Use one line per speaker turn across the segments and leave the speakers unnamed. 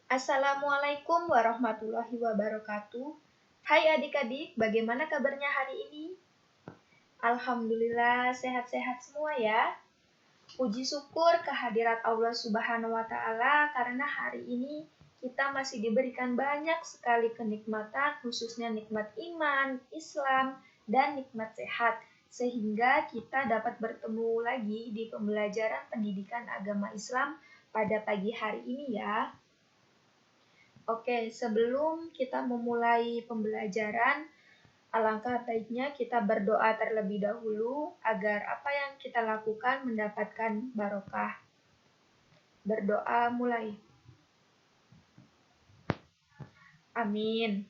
Assalamualaikum warahmatullahi wabarakatuh. Hai adik-adik, bagaimana kabarnya hari ini? Alhamdulillah sehat-sehat semua ya. Puji syukur kehadirat Allah Subhanahu wa Ta'ala karena hari ini kita masih diberikan banyak sekali kenikmatan, khususnya nikmat iman, Islam, dan nikmat sehat, sehingga kita dapat bertemu lagi di pembelajaran pendidikan agama Islam pada pagi hari ini ya. Oke, sebelum kita memulai pembelajaran, alangkah baiknya kita berdoa terlebih dahulu agar apa yang kita lakukan mendapatkan barokah. Berdoa mulai. Amin.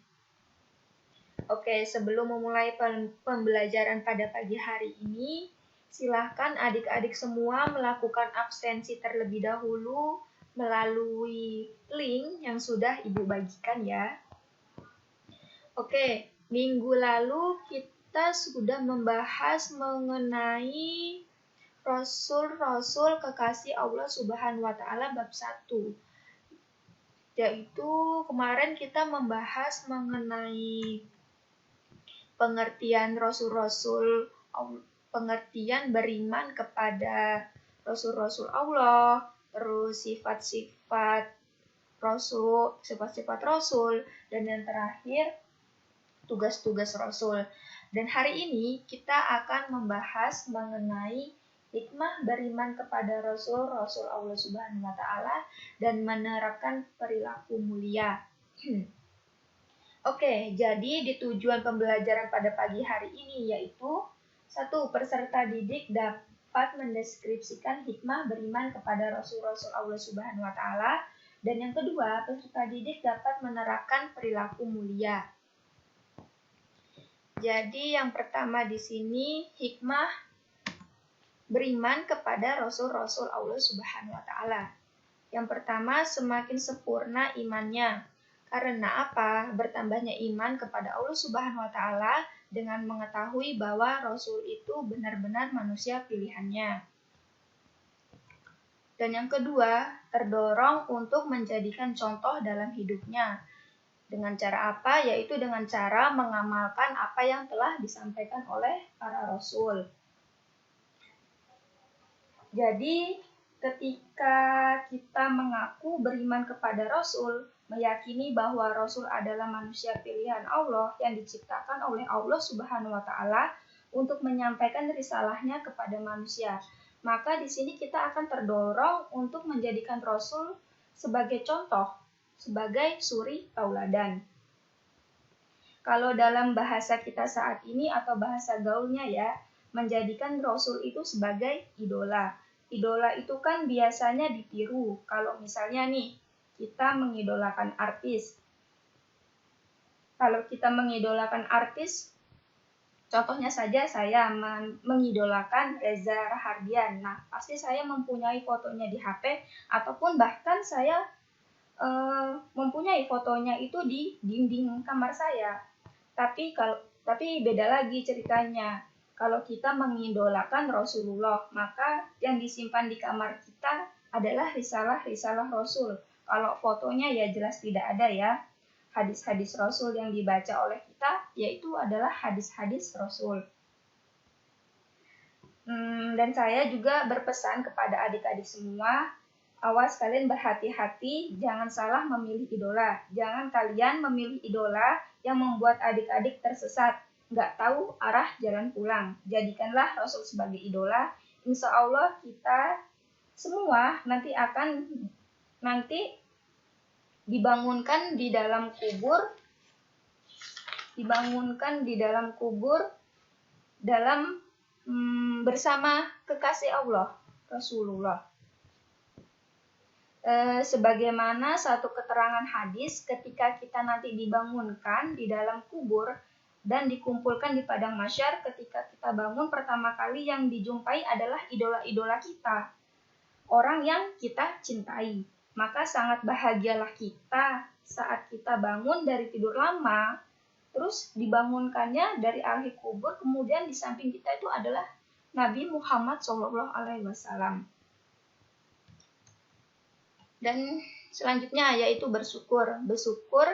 Oke, sebelum memulai pembelajaran pada pagi hari ini, silahkan adik-adik semua melakukan absensi terlebih dahulu melalui link yang sudah Ibu bagikan ya. Oke, minggu lalu kita sudah membahas mengenai Rasul-Rasul kekasih Allah Subhanahu wa Ta'ala bab 1. Yaitu kemarin kita membahas mengenai pengertian Rasul-Rasul, pengertian beriman kepada Rasul-Rasul Allah, terus sifat-sifat Rasul, sifat-sifat Rasul, dan yang terakhir tugas-tugas Rasul. Dan hari ini kita akan membahas mengenai hikmah beriman kepada Rasul Allah Subhanahu wa Ta'ala dan menerapkan perilaku mulia. Oke, jadi di tujuan pembelajaran pada pagi hari ini yaitu 1. Peserta didik dapat mendeskripsikan hikmah beriman kepada Rasul-Rasul Allah Subhanahu wa Ta'ala, dan yang kedua, peserta didik dapat menerapkan perilaku mulia. Jadi yang pertama di sini hikmah beriman kepada Rasul-Rasul Allah Subhanahu wa Ta'ala. Yang pertama, semakin sempurna imannya. Karena apa? Bertambahnya iman kepada Allah Subhanahu wa Ta'ala dengan mengetahui bahwa Rasul itu benar-benar manusia pilihannya. Dan yang kedua, terdorong untuk menjadikan contoh dalam hidupnya. Dengan cara apa? Yaitu dengan cara mengamalkan apa yang telah disampaikan oleh para Rasul. Jadi, ketika kita mengaku beriman kepada Rasul, meyakini bahwa Rasul adalah manusia pilihan Allah yang diciptakan oleh Allah Subhanahu wa Ta'ala untuk menyampaikan risalahnya kepada manusia, maka di sini kita akan terdorong untuk menjadikan Rasul sebagai contoh, sebagai suri tauladan. Kalau dalam bahasa kita saat ini atau bahasa gaulnya ya, menjadikan Rasul itu sebagai idola. Idola itu kan biasanya ditiru. Kalau misalnya nih, kita mengidolakan artis. Kalau kita mengidolakan artis, contohnya saja saya mengidolakan Reza Rahardian. Nah, pasti saya mempunyai fotonya di HP, ataupun bahkan saya mempunyai fotonya itu di dinding kamar saya. Tapi beda lagi ceritanya. Kalau kita mengidolakan Rasulullah, maka yang disimpan di kamar kita adalah risalah-risalah Rasul. Kalau fotonya ya jelas tidak ada ya. Hadis-hadis Rasul yang dibaca oleh kita yaitu adalah hadis-hadis Rasul. Dan saya juga berpesan kepada adik-adik semua, awas kalian berhati-hati, jangan salah memilih idola. Jangan kalian memilih idola yang membuat adik-adik tersesat, nggak tahu arah jalan pulang. Jadikanlah Rasul sebagai idola. Insya Allah kita semua nanti dibangunkan di dalam kubur dalam bersama kekasih Allah, Rasulullah. Sebagaimana satu keterangan hadis, ketika kita nanti dibangunkan di dalam kubur dan dikumpulkan di padang mahsyar, ketika kita bangun pertama kali yang dijumpai adalah idola-idola kita, orang yang kita cintai. Maka sangat bahagialah kita saat kita bangun dari tidur lama, terus dibangunkannya dari ahli kubur, kemudian di samping kita itu adalah Nabi Muhammad SAW. Dan Selanjutnya yaitu bersyukur. Bersyukur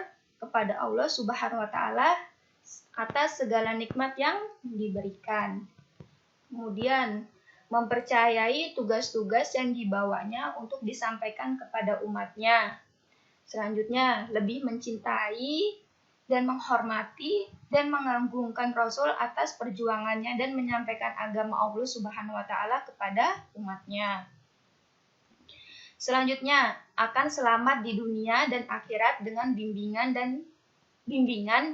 kepada Allah Subhanahu wa taala atas segala nikmat yang diberikan. Kemudian mempercayai tugas-tugas yang dibawanya untuk disampaikan kepada umatnya. Selanjutnya lebih mencintai dan menghormati dan mengagungkan Rasul atas perjuangannya dan menyampaikan agama Allah Subhanahu wa taala kepada umatnya. Selanjutnya akan selamat di dunia dan akhirat dengan bimbingan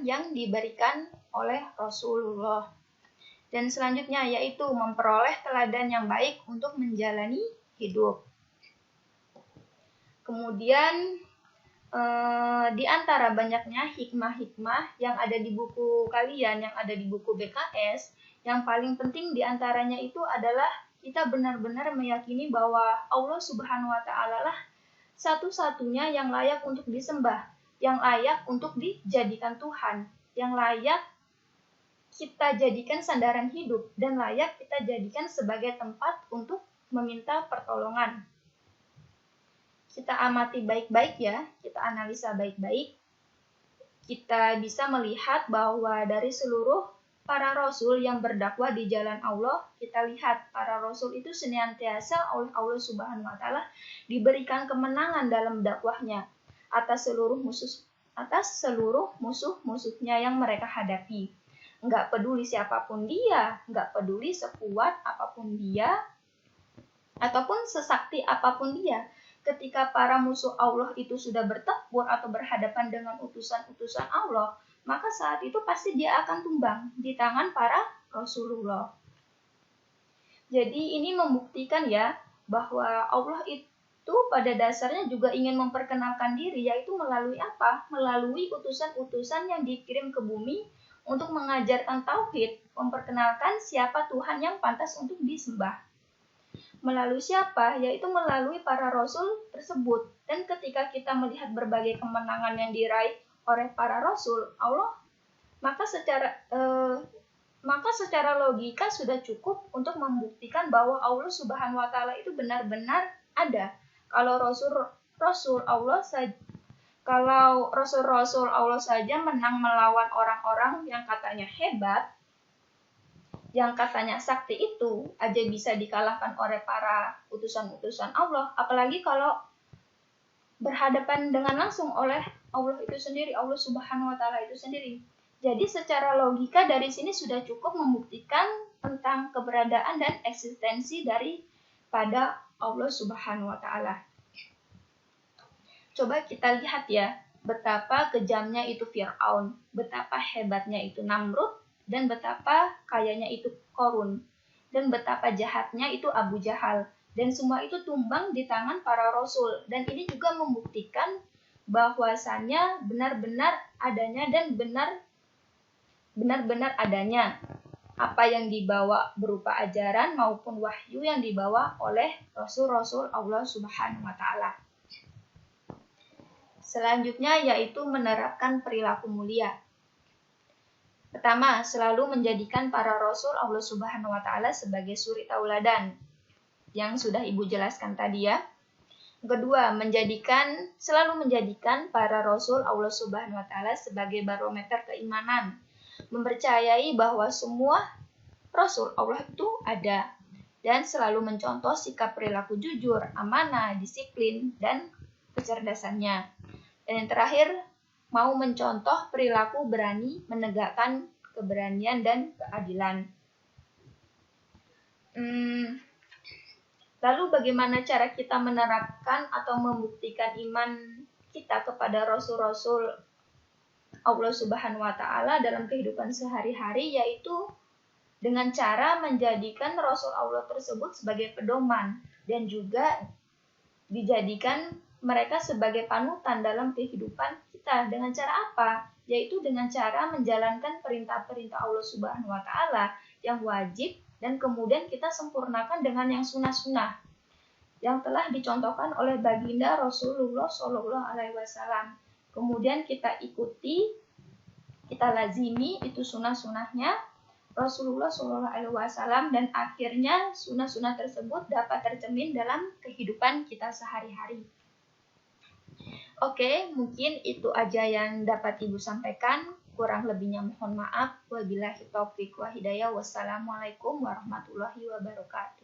yang diberikan oleh Rasulullah. Dan selanjutnya yaitu memperoleh teladan yang baik untuk menjalani hidup. Kemudian di antara banyaknya hikmah-hikmah yang ada di buku kalian, yang ada di buku BKS, yang paling penting di antaranya itu adalah kita benar-benar meyakini bahwa Allah Subhanahu wa taala lah satu-satunya yang layak untuk disembah, yang layak untuk dijadikan Tuhan, yang layak kita jadikan sandaran hidup dan layak kita jadikan sebagai tempat untuk meminta pertolongan. Kita amati baik-baik ya, kita analisa baik-baik. Kita bisa melihat bahwa dari seluruh para rasul yang berdakwah di jalan Allah, kita lihat para rasul itu senantiasa oleh Allah Subhanahu wa taala diberikan kemenangan dalam dakwahnya atas seluruh musuh-musuhnya yang mereka hadapi. Enggak peduli siapapun dia, enggak peduli sekuat apapun dia, ataupun sesakti apapun dia. Ketika para musuh Allah itu sudah bertempur atau berhadapan dengan utusan-utusan Allah, maka saat itu pasti dia akan tumbang di tangan para Rasulullah. Jadi ini membuktikan ya bahwa Allah itu pada dasarnya juga ingin memperkenalkan diri, yaitu melalui apa? Melalui utusan-utusan yang dikirim ke bumi untuk mengajarkan tauhid, memperkenalkan siapa Tuhan yang pantas untuk disembah. Melalui siapa? Yaitu melalui para rasul tersebut. Dan ketika kita melihat berbagai kemenangan yang diraih oleh para rasul Allah, maka secara logika sudah cukup untuk membuktikan bahwa Allah Subhanahu wa taala itu benar-benar ada. Kalau rasul-rasul Allah saja menang melawan orang-orang yang katanya hebat, yang katanya sakti itu aja bisa dikalahkan oleh para utusan-utusan Allah, apalagi kalau berhadapan dengan langsung oleh Allah itu sendiri, Allah Subhanahu wa taala itu sendiri. Jadi secara logika dari sini sudah cukup membuktikan tentang keberadaan dan eksistensi daripada Allah Subhanahu wa taala. Coba kita lihat ya, betapa kejamnya itu Fir'aun, betapa hebatnya itu Namrud, dan betapa kayanya itu Qarun, dan betapa jahatnya itu Abu Jahal, dan semua itu tumbang di tangan para rasul. Dan ini juga membuktikan bahwasannya benar-benar adanya dan benar-benar adanya apa yang dibawa berupa ajaran maupun wahyu yang dibawa oleh rasul-rasul Allah Subhanahu wa taala. Selanjutnya yaitu menerapkan perilaku mulia. Pertama, selalu menjadikan para rasul Allah Subhanahu wa taala sebagai suri tauladan yang sudah Ibu jelaskan tadi ya. Kedua, selalu menjadikan para rasul Allah Subhanahu wa taala sebagai barometer keimanan, mempercayai bahwa semua rasul Allah itu ada, dan selalu mencontoh sikap perilaku jujur, amanah, disiplin, dan kecerdasannya. Dan yang terakhir, mau mencontoh perilaku berani menegakkan keberanian dan keadilan. Lalu bagaimana cara kita menerapkan atau membuktikan iman kita kepada rasul-rasul Allah Subhanahu wa taala dalam kehidupan sehari-hari, yaitu dengan cara menjadikan rasul Allah tersebut sebagai pedoman dan juga dijadikan mereka sebagai panutan dalam kehidupan kita. Dengan cara apa? Yaitu dengan cara menjalankan perintah-perintah Allah Subhanahu wa taala yang wajib dan kemudian kita sempurnakan dengan yang sunnah-sunnah yang telah dicontohkan oleh baginda Rasulullah Shallallahu alaihi wasallam. Kemudian kita ikuti, kita lazimi itu sunnah-sunnahnya Rasulullah Shallallahu alaihi wasallam, dan akhirnya sunnah-sunnah tersebut dapat tercermin dalam kehidupan kita sehari-hari. Oke, mungkin itu aja yang dapat Ibu sampaikan. Kurang lebihnya mohon maaf. Wabillahi taufiq wa hidayah. Wassalamualaikum warahmatullahi wabarakatuh.